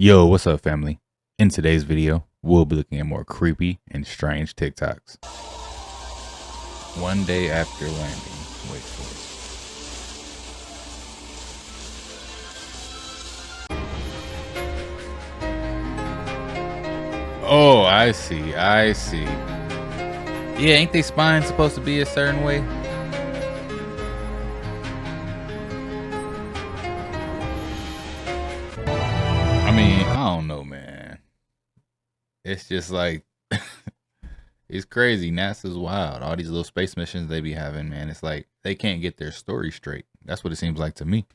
Yo, what's up, family? In today's video, we'll be looking at more creepy and strange TikToks. One day after landing. Wait for it. Oh, I see. Yeah, ain't they spines supposed to be a certain way? I mean, I don't know, man. It's just like, it's crazy. NASA's wild. All these little space missions they be having, man. It's like they can't get their story straight. That's what it seems like to me.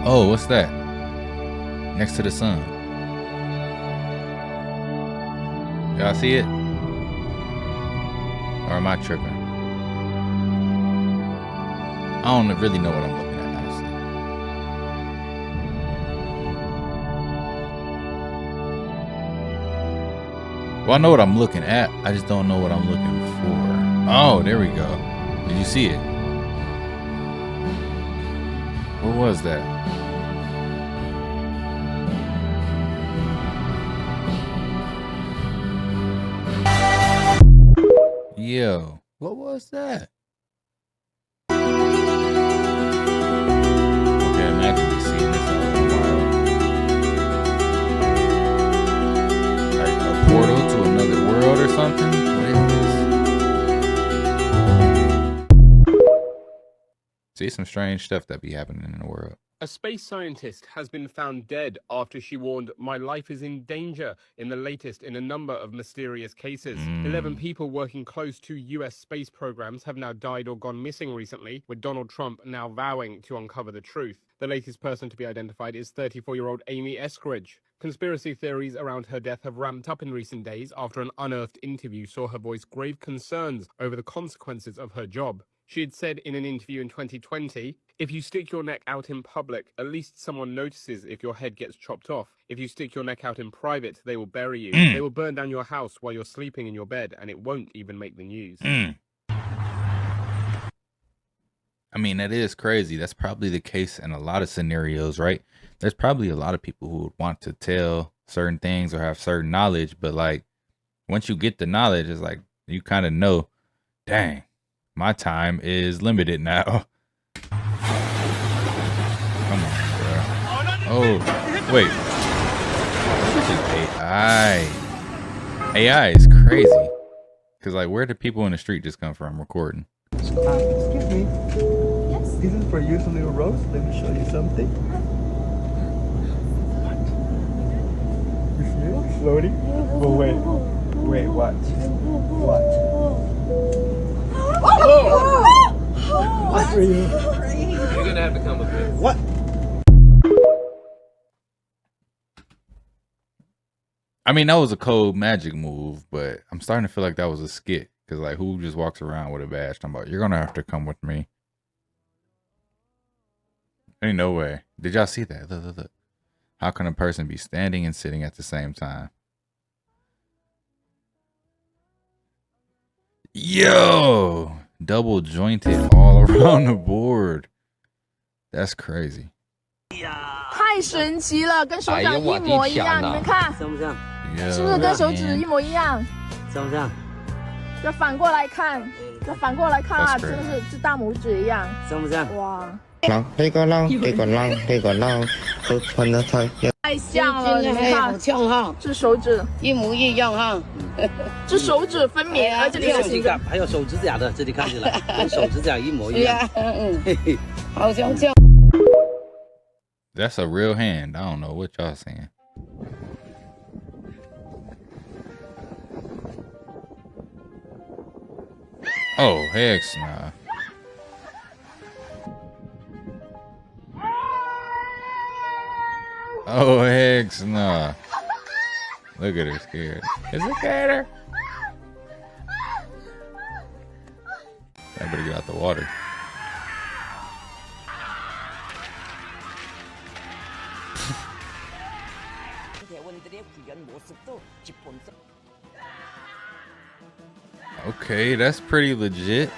Oh, what's that? Next to the sun. Y'all see it? Or am I tripping? I don't really know what I'm looking at, honestly. Well, I know what I'm looking at. I just don't know what I'm looking for. Oh, there we go. Did you see it? What was that? Yo, what was that? Okay, imagine just seeing this out in the wild. Like a portal to another world or something? What is this? See some strange stuff that be happening in the world. A space scientist has been found dead after she warned, "My life is in danger," in the latest in a number of mysterious cases. 11 people working close to US space programs have now died or gone missing recently, with Donald Trump now vowing to uncover the truth. The latest person to be identified is 34-year-old Amy Eskridge. Conspiracy theories around her death have ramped up in recent days after an unearthed interview saw her voice grave concerns over the consequences of her job. She had said in an interview in 2020, "If you stick your neck out in public, at least someone notices if your head gets chopped off. If you stick your neck out in private, they will bury you. They will burn down your house while you're sleeping in your bed, and it won't even make the news." I mean, that is crazy. That's probably the case in a lot of scenarios, right? There's probably a lot of people who would want to tell certain things or have certain knowledge, but like once you get the knowledge, it's like you kind of know, dang, my time is limited now. Come on, bro. Oh, wait. This is AI. AI is crazy. Because, like, where did people in the street just come from recording? Excuse me. Yes? This is for you, some little rose. Let me show you something. What? You see it? Slowly? Oh, wait. Wait, watch. Watch. Oh! What for you? You're gonna have to come with me. What? I mean, that was a cold magic move, but I'm starting to feel like that was a skit. Because, like, who just walks around with a badge? I'm about, you're going to have to come with me. Ain't no way. Did y'all see that? Look, look, look. How can a person be standing and sitting at the same time? Yo! Double jointed all around the board. That's crazy. 太神奇了，跟手掌一模一样，你们看，像不像？是不是跟手指一模一样？像不像？要反过来看，要反过来看啊，真的是这大拇指一样，像不像？哇！太像了，你们看，像哈，这手指一模一样哈，这手指分明，而且这个形状，还有手指甲的，这里看起来跟手指甲一模一样，嘿嘿，好像像。 That's a real hand. I don't know what y'all saying. Oh, heck nah. Oh, heck nah. Look at her scared. Is it better? I better get out the water. Okay, that's pretty legit.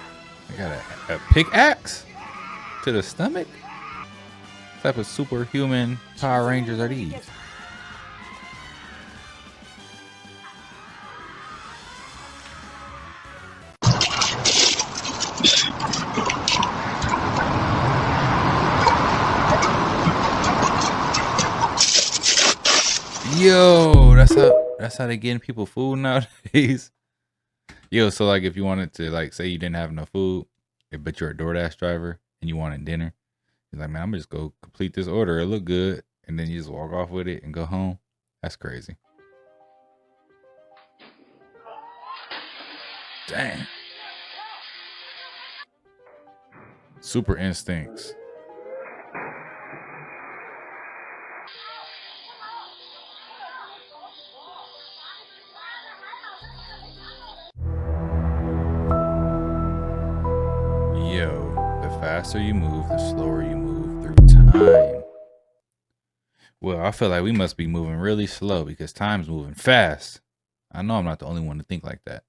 I got a pickaxe. to the stomach? What type of superhuman Power Rangers are these? Yo, that's how they getting people food nowadays. Yo, so like if you wanted to, like, say you didn't have enough food, but you're a DoorDash driver and you wanted dinner, you're like, man, I'm gonna just go complete this order. It look good, and then you just walk off with it and go home. That's crazy. Dang. Super instincts. The faster you move, the slower you move through time. Well, I feel like we must be moving really slow because time's moving fast. I know I'm not the only one to think like that.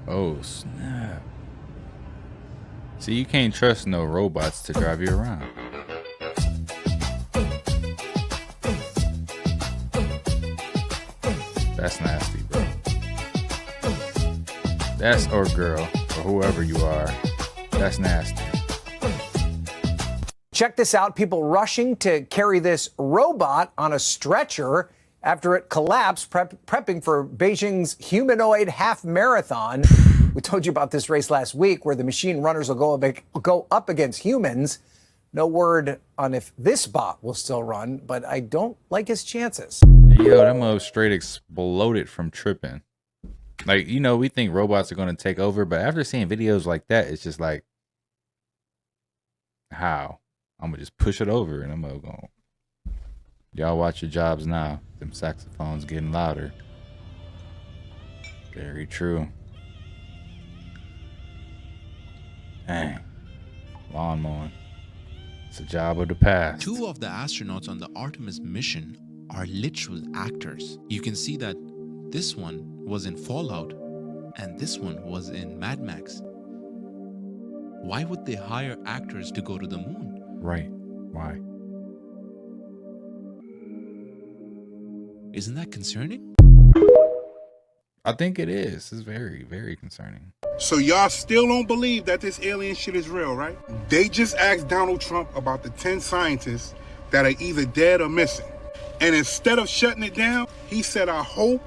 Oh, snap. See, you can't trust no robots to drive you around. That's nasty, bro. That's, or girl, or whoever you are, that's nasty. Check this out. People rushing to carry this robot on a stretcher after it collapsed, prepping for Beijing's humanoid half marathon. We told you about this race last week where the machine runners will go up against humans. No word on if this bot will still run, but I don't like his chances. Yo, that mother straight exploded from tripping. Like, you know, we think robots are going to take over, but after seeing videos like that, it's just like, how? I'm going to just push it over and I'm going to go. Y'all watch your jobs now. Them saxophones getting louder. Very true. Dang. Lawn mowing. It's a job of the past. 2 of the astronauts on the Artemis mission are literal actors. You can see that this one was in Fallout and this one was in Mad Max. Why would they hire actors to go to the moon? Right. Why? Isn't that concerning? I think it is. It's very, very concerning. So y'all still don't believe that this alien shit is real, right? They just asked Donald Trump about the 10 scientists that are either dead or missing. And instead of shutting it down, he said, I hope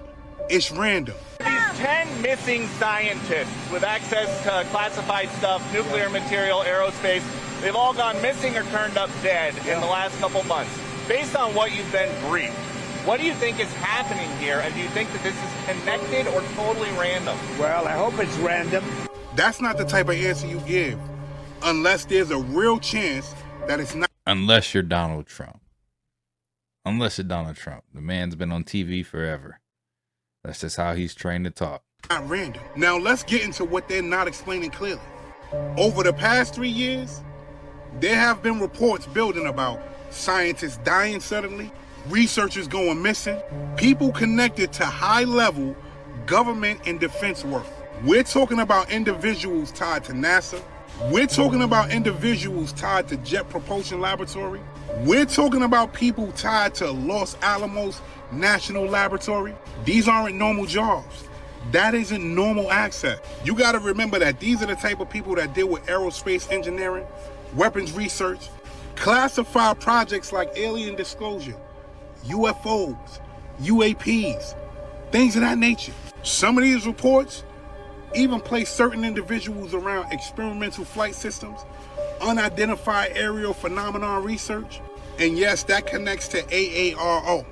it's random. These 10 missing scientists with access to classified stuff, nuclear material, aerospace, they've all gone missing or turned up dead in the last couple months. Based on what you've been briefed, what do you think is happening here? And do you think that this is connected or totally random? Well, I hope it's random. That's not the type of answer you give unless there's a real chance that it's not. Unless you're Donald Trump. Unless you're Donald Trump. The man's been on TV forever. That's just how he's trained to talk. Not random. Now let's get into what they're not explaining clearly. Over the past 3 years, there have been reports building about scientists dying suddenly, researchers going missing, people connected to high-level government and defense work. We're talking about individuals tied to NASA. We're talking about individuals tied to Jet Propulsion Laboratory. We're talking about people tied to Los Alamos National Laboratory. These aren't normal jobs. That isn't normal access. You got to remember that these are the type of people that deal with aerospace engineering, weapons research, classified projects like alien disclosure, UFOs, UAPs, things of that nature. Some of these reports even place certain individuals around experimental flight systems, unidentified aerial phenomenon research, and yes, that connects to AARO.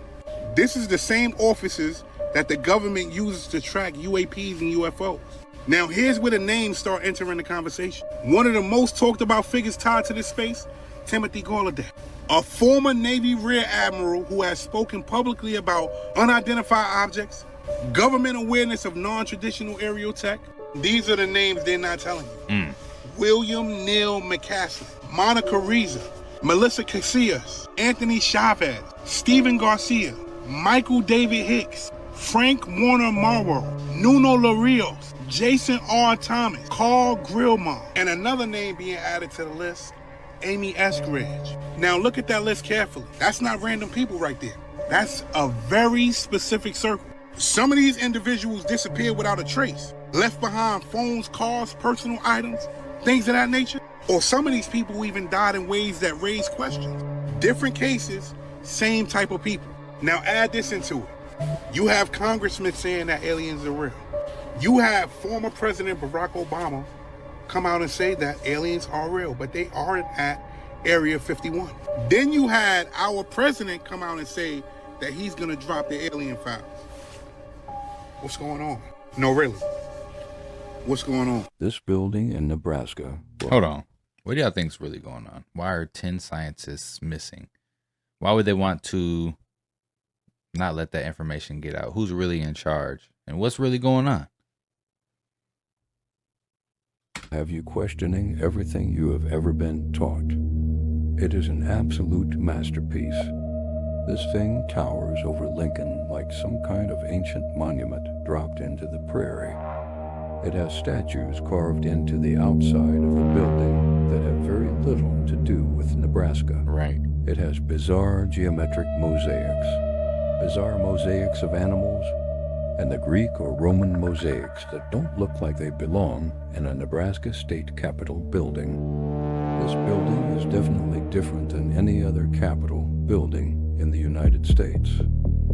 This is the same offices that the government uses to track UAPs and UFOs. Now here's where the names start entering the conversation. One of the most talked about figures tied to this space, Timothy Gallaudet, a former Navy Rear Admiral who has spoken publicly about unidentified objects, government awareness of non-traditional aerial tech. These are the names they're not telling you. William Neil McCaslin, Monica Reza, Melissa Casillas, Anthony Chavez, Stephen Garcia, Michael David Hicks, Frank Warner Marwell, Nuno Larios. Jason R. Thomas, Carl Grillmont, and another name being added to the list, Amy Eskridge. Now look at that list carefully. That's not random people right there. That's a very specific circle. Some of these individuals disappeared without a trace, left behind phones, cars, personal items, things of that nature. Or some of these people even died in ways that raise questions. Different cases, same type of people. Now add this into it. You have congressmen saying that aliens are real. You have former President Barack Obama come out and say that aliens are real, but they aren't at Area 51. Then you had our president come out and say that he's gonna drop the alien files. What's going on? No, really. What's going on? This building in Nebraska. Hold on. What do y'all think's really going on? Why are 10 scientists missing? Why would they want to not let that information get out? Who's really in charge? And what's really going on? Have you questioning everything you have ever been taught? It is an absolute masterpiece. This thing towers over Lincoln like some kind of ancient monument dropped into the prairie. It has statues carved into the outside of the building that have very little to do with Nebraska. Right. It has bizarre geometric mosaics of animals, and the Greek or Roman mosaics that don't look like they belong in a Nebraska state capitol building. This building is definitely different than any other capitol building in the United States.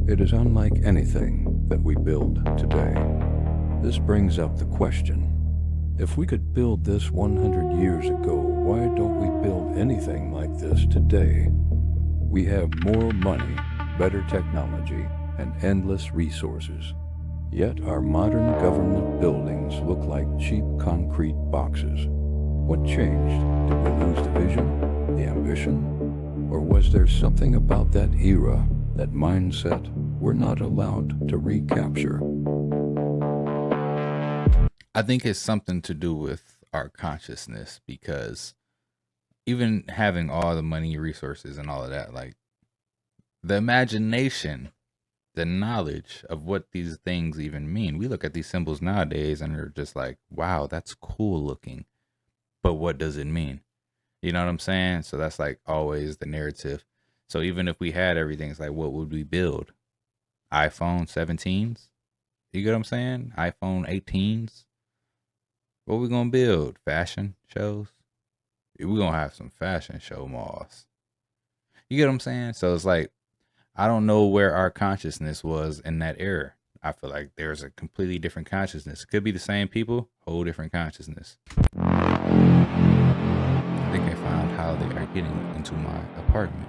It is unlike anything that we build today. This brings up the question, if we could build this 100 years ago, why don't we build anything like this today? We have more money, better technology, and endless resources. Yet our modern government buildings look like cheap concrete boxes. What changed? Did we lose the vision, the ambition? Or was there something about that era, that mindset, we're not allowed to recapture? I think it's something to do with our consciousness, because even having all the money, resources, and all of that, like the imagination, the knowledge of what these things even mean. We look at these symbols nowadays and they're just like, wow, that's cool looking. But what does it mean? You know what I'm saying? So that's like always the narrative. So even if we had everything, it's like, what would we build? iPhone 17s? You get what I'm saying? iPhone 18s? What we gonna build? Fashion shows? We're gonna have some fashion show malls. You get what I'm saying? So it's like, I don't know where our consciousness was in that era. I feel like there's a completely different consciousness. It could be the same people, whole different consciousness. I think I found how they are getting into my apartment.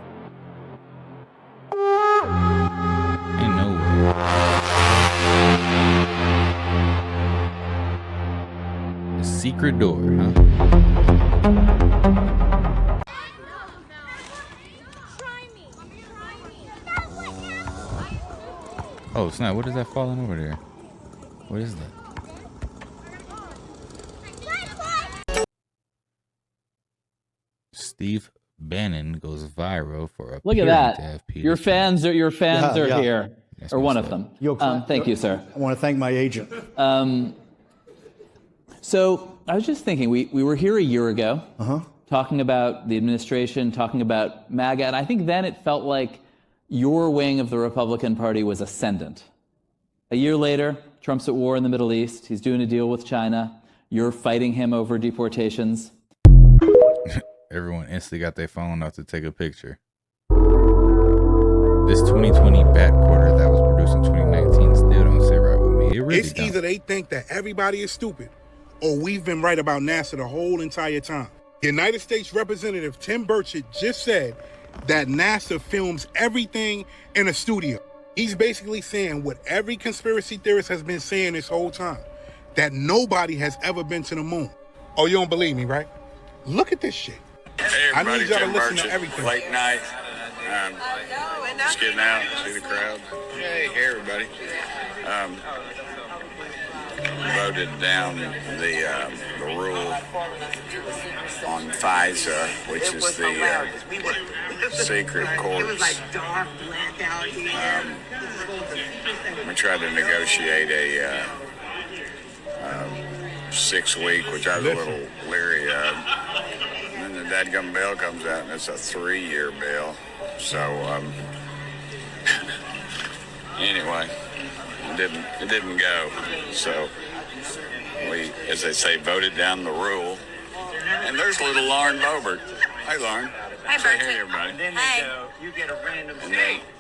Ain't no way. A secret door, huh? Oh snap, what is that falling over there? What is that? Steve Bannon goes viral for Look at that. to have Your fans are here. That's or one what's of up. them. Thank you, sir. I want to thank my agent. So I was just thinking, we were here a year ago talking about the administration, talking about MAGA, and I think then it felt like your wing of the Republican Party was ascendant. A year later, Trump's at war in the Middle East. He's doing a deal with China. You're fighting him over deportations. Everyone instantly got their phone out to take a picture. This 2020 bat quarter that was produced in 2019 still don't sit right with me. It really It's don't. either they think that everybody is stupid, or we've been right about NASA the whole entire time. United States Representative Tim Burchett just said that NASA films everything in a studio. He's basically saying what every conspiracy theorist has been saying this whole time, that nobody has ever been to the moon. Oh, you don't believe me, right? Look at this shit. Hey everybody, I need y'all to Tim listen to Burchett, everything. late night. Just getting out, see the crowd. Hey everybody. Voted down the rule on FISA, which is the secret courts. We tried to negotiate a 6-week, which I was a little leery of. And then the dadgum bill comes out, and it's a 3-year bill. So, anyway, it didn't go. So we, as they say, voted down the rule. And there's little Lauren Bobert. Hey, Lauren. Hi, Say Bertie. hey, everybody. And then they go, you get a random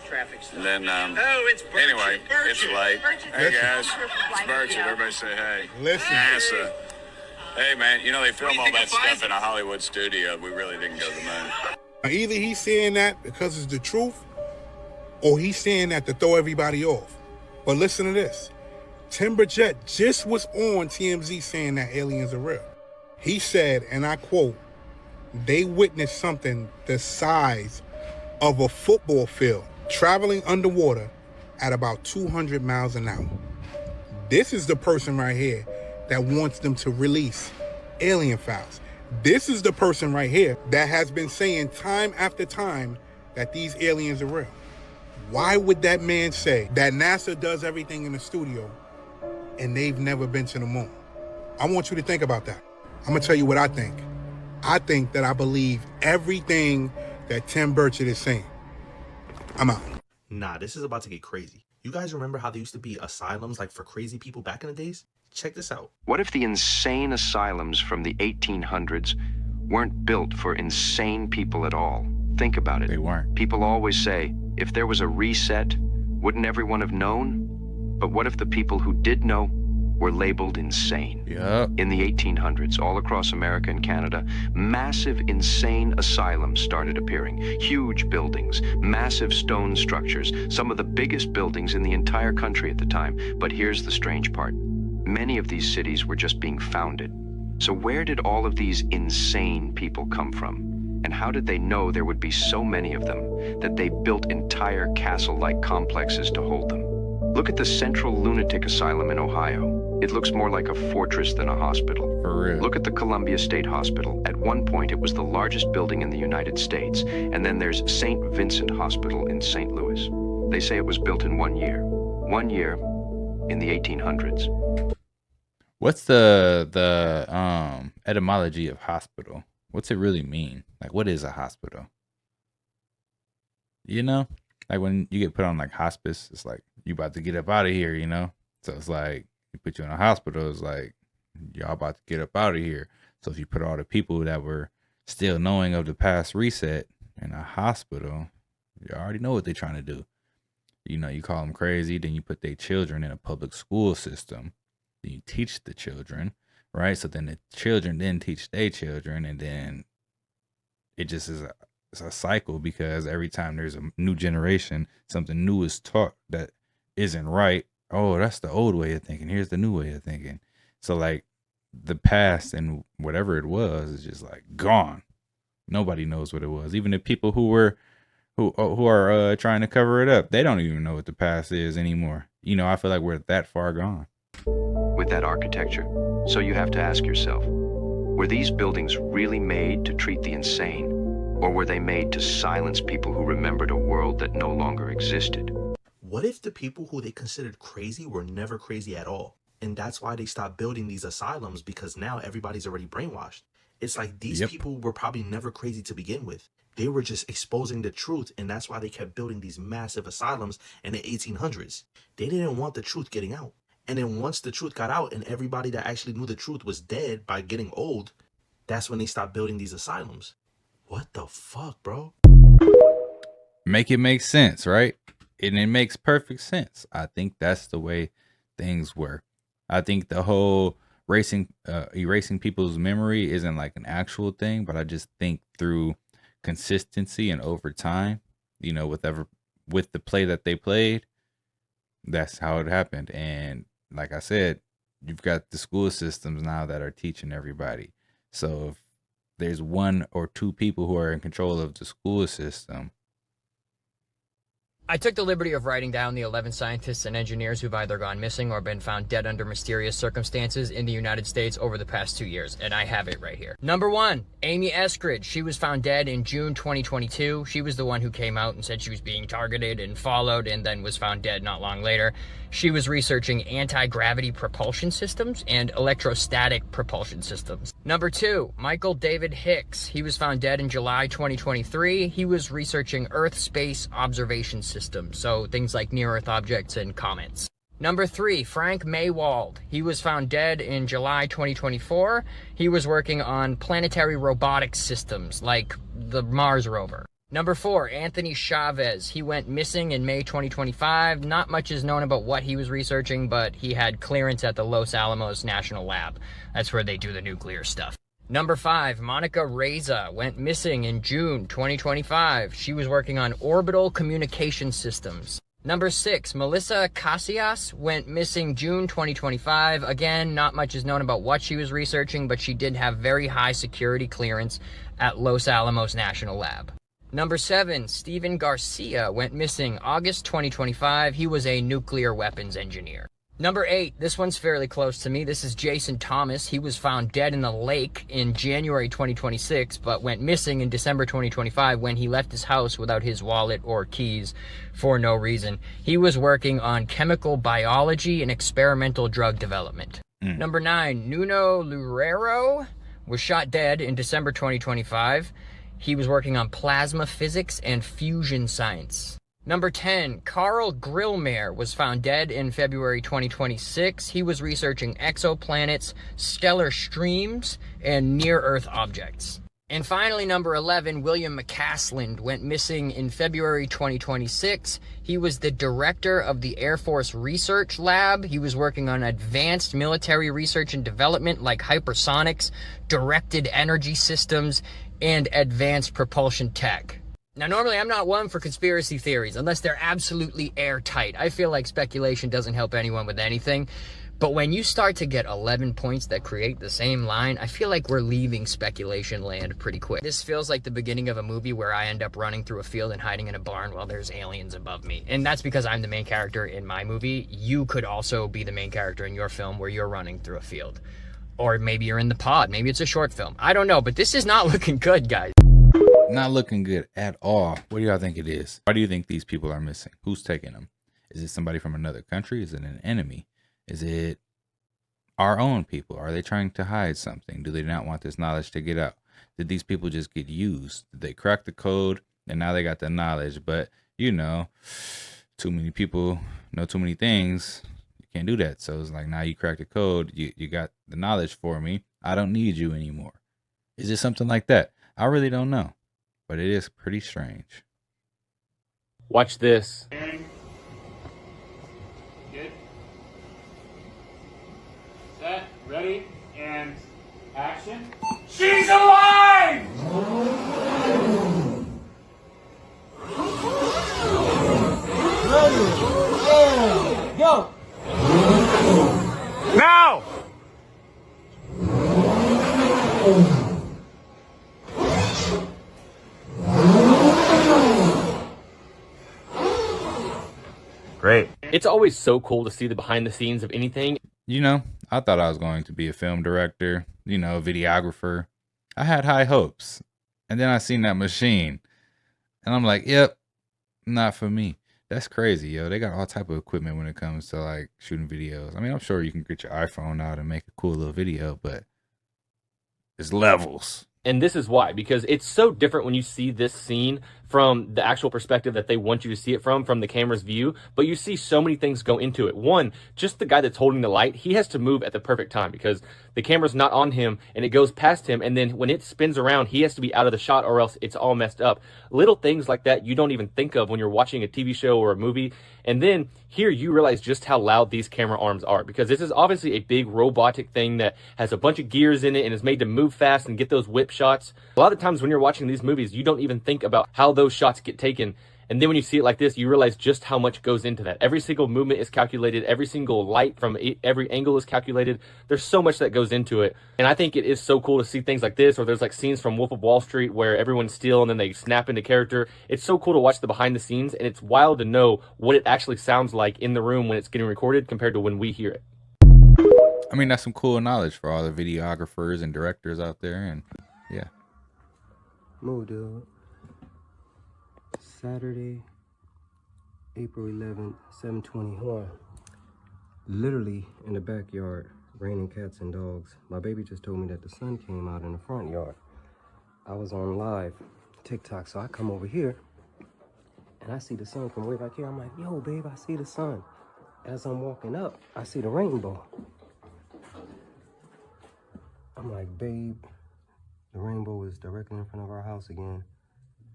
traffic stop. And then, oh, it's Bertie. anyway, it's late. Hey, Listen. guys. It's Bertie. Everybody say hey. Listen. NASA. Hey, man, you know, they film all that stuff in a Hollywood studio. We really didn't go to the moon. Either he's saying that because it's the truth, or he's saying that to throw everybody off. But listen to this. Timberjet just was on TMZ saying that aliens are real. He said, and I quote, they witnessed something the size of a football field traveling underwater at about 200 miles an hour. This is the person right here that wants them to release alien files. This is the person right here that has been saying time after time that these aliens are real. Why would that man say that NASA does everything in the studio and they've never been to the moon? I want you to think about that. I'm gonna tell you what I think. I think that I believe everything that Tim Burchett is saying. I'm out. Nah, this is about to get crazy. You guys remember how there used to be asylums like for crazy people back in the days? Check this out. What if the insane asylums from the 1800s weren't built for insane people at all? Think about it. They weren't. People always say, if there was a reset, wouldn't everyone have known? But what if the people who did know were labeled insane? Yep. In the 1800s, all across America and Canada, massive insane asylums started appearing. Huge buildings, massive stone structures, some of the biggest buildings in the entire country at the time. But here's the strange part. Many of these cities were just being founded. So where did all of these insane people come from? And how did they know there would be so many of them that they built entire castle-like complexes to hold them? Look at the Central Lunatic Asylum in Ohio. It looks more like a fortress than a hospital. For real. Look at the Columbia State Hospital. At one point, it was the largest building in the United States. And then there's St. Vincent Hospital in St. Louis. They say it was built in 1 year. 1 year in the 1800s. What's the etymology of hospital? What's it really mean? Like, what is a hospital? You know, like when you get put on like hospice, it's like you about to get up out of here, you know? So it's like you put you in a hospital, it's like y'all about to get up out of here. So if you put all the people that were still knowing of the past reset in a hospital, you already know what they're trying to do. You know, you call them crazy, then you put their children in a public school system. Then you teach the children, right? So then the children then teach their children, and then it just is it's a cycle, because every time there's a new generation, something new is taught that isn't right. Oh, that's the old way of thinking. Here's the new way of thinking. So like the past and whatever it was is just like gone. Nobody knows what it was. Even the people who are trying to cover it up, they don't even know what the past is anymore. You know, I feel like we're that far gone. With that architecture. So you have to ask yourself, were these buildings really made to treat the insane? Or were they made to silence people who remembered a world that no longer existed? What if the people who they considered crazy were never crazy at all? And that's why they stopped building these asylums, because now everybody's already brainwashed. It's like these people were probably never crazy to begin with. They were just exposing the truth, and that's why they kept building these massive asylums in the 1800s. They didn't want the truth getting out. And then once the truth got out and everybody that actually knew the truth was dead by getting old, that's when they stopped building these asylums. What the fuck, bro? Make it make sense, right? And it makes perfect sense. I think that's the way things were. I think the whole erasing people's memory isn't like an actual thing, but I just think through consistency and over time, you know, with the play that they played, that's how it happened. And like I said, you've got the school systems now that are teaching everybody. So if there's one or two people who are in control of the school system, I took the liberty of writing down the 11 scientists and engineers who've either gone missing or been found dead under mysterious circumstances in the United States over the past 2 years, and I have it right here. Number 1, Amy Eskridge. She was found dead in June 2022. She was the one who came out and said she was being targeted and followed and then was found dead not long later. She was researching anti-gravity propulsion systems and electrostatic propulsion systems. Number 2, Michael David Hicks. He was found dead in July 2023. He was researching Earth space observation systems, so things like near-Earth objects and comets. Number 3, Frank Maywald. He was found dead in July 2024. He was working on planetary robotics systems like the Mars rover. Number 4, Anthony Chavez. He went missing in May 2025. Not much is known about what he was researching, but he had clearance at the Los Alamos National Lab. That's where they do the nuclear stuff. Number 5, Monica Reza went missing in June 2025. She was working on orbital communication systems. Number 6, Melissa Casillas went missing June 2025. Again, not much is known about what she was researching, but she did have very high security clearance at Los Alamos National Lab. Number 7, Steven Garcia went missing August 2025. He was a nuclear weapons engineer. Number 8, this one's fairly close to me. This is Jason Thomas. He was found dead in the lake in January 2026, but went missing in December 2025 when he left his house without his wallet or keys for no reason. He was working on chemical biology and experimental drug development. Number 9, Nuno Loureiro was shot dead in December 2025. He was working on plasma physics and fusion science. Number 10, Carl Grillmare was found dead in February 2026. He was researching exoplanets, stellar streams, and near-Earth objects. And finally, number 11, William McCasland went missing in February 2026. He was the director of the Air Force Research Lab. He was working on advanced military research and development like hypersonics, directed energy systems, and advanced propulsion tech. Now, normally I'm not one for conspiracy theories unless they're absolutely airtight. I feel like speculation doesn't help anyone with anything. But when you start to get 11 points that create the same line, I feel like we're leaving speculation land pretty quick. This feels like the beginning of a movie where I end up running through a field and hiding in a barn while there's aliens above me. And that's because I'm the main character in my movie. You could also be the main character in your film where you're running through a field. Or maybe you're in the pod. Maybe it's a short film. I don't know, but this is not looking good, guys. Not looking good at all. What do y'all think it is? Why do you think these people are missing? Who's taking them? Is it somebody from another country? Is it an enemy? Is it our own people? Are they trying to hide something? Do they not want this knowledge to get out? Did these people just get used? Did they crack the code and now they got the knowledge? But, you know, too many people know too many things. You can't do that. So it's like, now you cracked the code. You got the knowledge for me. I don't need you anymore. Is it something like that? I really don't know. But it is pretty strange. Watch this. Good. Set, ready, and action. She's alive! Ready, go! Now! Great. It's always so cool to see the behind the scenes of anything. You know, I thought I was going to be a film director, you know, videographer. I had high hopes. And then I seen that machine. And I'm like, yep, not for me. That's crazy, yo. They got all type of equipment when it comes to like shooting videos. I mean, I'm sure you can get your iPhone out and make a cool little video, but it's levels. And this is why, because it's so different when you see this scene from the actual perspective that they want you to see it from the camera's view, but you see so many things go into it. One, just the guy that's holding the light, he has to move at the perfect time because the camera's not on him and it goes past him, and then when it spins around, he has to be out of the shot or else it's all messed up. Little things like that you don't even think of when you're watching a TV show or a movie. And then here you realize just how loud these camera arms are, because this is obviously a big robotic thing that has a bunch of gears in it and is made to move fast and get those whip shots. A lot of times when you're watching these movies, you don't even think about how those shots get taken. And then when you see it like this, you realize just how much goes into that. Every single movement is calculated. Every single light from every angle is calculated. There's so much that goes into it. And I think it is so cool to see things like this, or there's like scenes from Wolf of Wall Street where everyone's still and then they snap into character. It's so cool to watch the behind the scenes, and it's wild to know what it actually sounds like in the room when it's getting recorded compared to when we hear it. I mean, that's some cool knowledge for all the videographers and directors out there, and yeah. Move, dude. Saturday, April 11th, 7:20. Hold on. Literally in the backyard, raining cats and dogs. My baby just told me that the sun came out in the front yard. I was on live TikTok, so I come over here and I see the sun from way back here. I'm like, yo, babe, I see the sun. As I'm walking up, I see the rainbow. I'm like, babe, the rainbow is directly in front of our house again,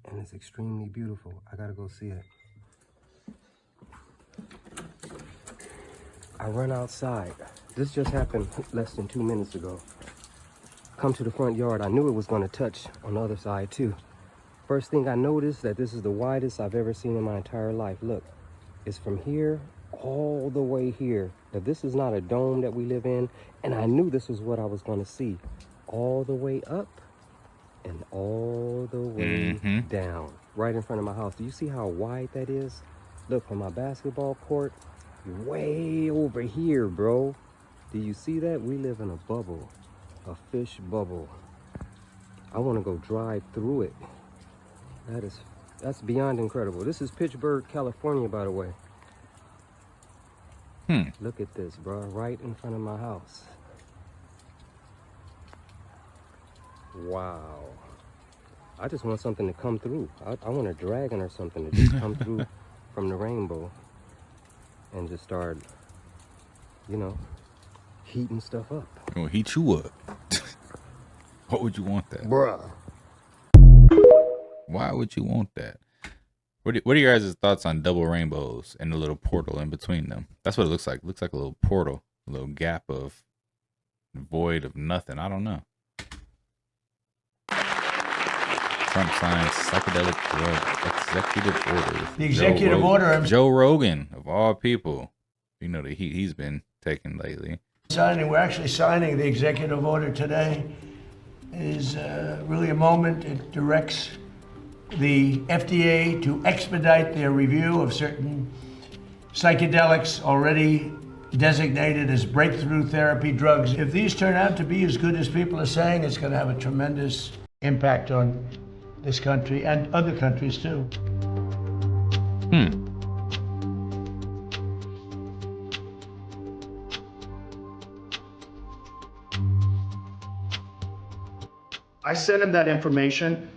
and it's extremely beautiful. I gotta go see it. I run outside. This just happened less than 2 minutes ago. Come to the front yard. I knew it was gonna touch on the other side too. First thing I noticed that this is the widest I've ever seen in my entire life. Look, it's from here all the way here. Now this is not a dome that we live in, and I knew this was what I was gonna see. All the way up and all the way down, right in front of my house. Do you see how wide that is? Look, from my basketball court, way over here, bro. Do you see that? We live in a bubble, a fish bubble. I want to go drive through it. That's beyond incredible. This is Pittsburgh, California, by the way. Look at this, bro, right in front of my house. Wow. I just want something to come through. I want a dragon or something to just come through from the rainbow and just start, you know, heating stuff up. It will heat you up. What would you want that? Bruh. Why would you want that? What are your guys' thoughts on double rainbows and the little portal in between them? That's what it looks like. It looks like a little portal, a little gap of void of nothing. I don't know. Trump signs psychedelic drug executive order. The executive order. Joe Rogan, of all people. You know the heat he's been taking lately. We're actually signing the executive order today. It is really a moment. It directs the FDA to expedite their review of certain psychedelics already designated as breakthrough therapy drugs. If these turn out to be as good as people are saying, it's going to have a tremendous impact on this country and other countries too. I sent him that information.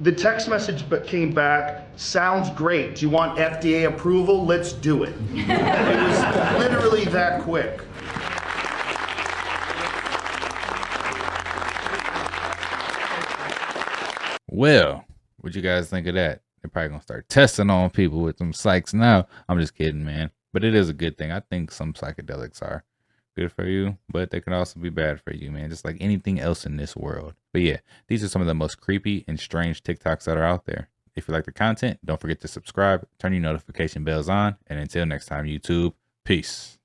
The text message came back, sounds great. Do you want FDA approval? Let's do it. It was literally that quick. Well, what you guys think of that? They're probably gonna start testing on people with some psychs now. I'm just kidding, man. But it is a good thing. I think some psychedelics are good for you, but they can also be bad for you, man. Just like anything else in this world. But yeah, these are some of the most creepy and strange TikToks that are out there. If you like the content, don't forget to subscribe, turn your notification bells on, and until next time, YouTube, peace.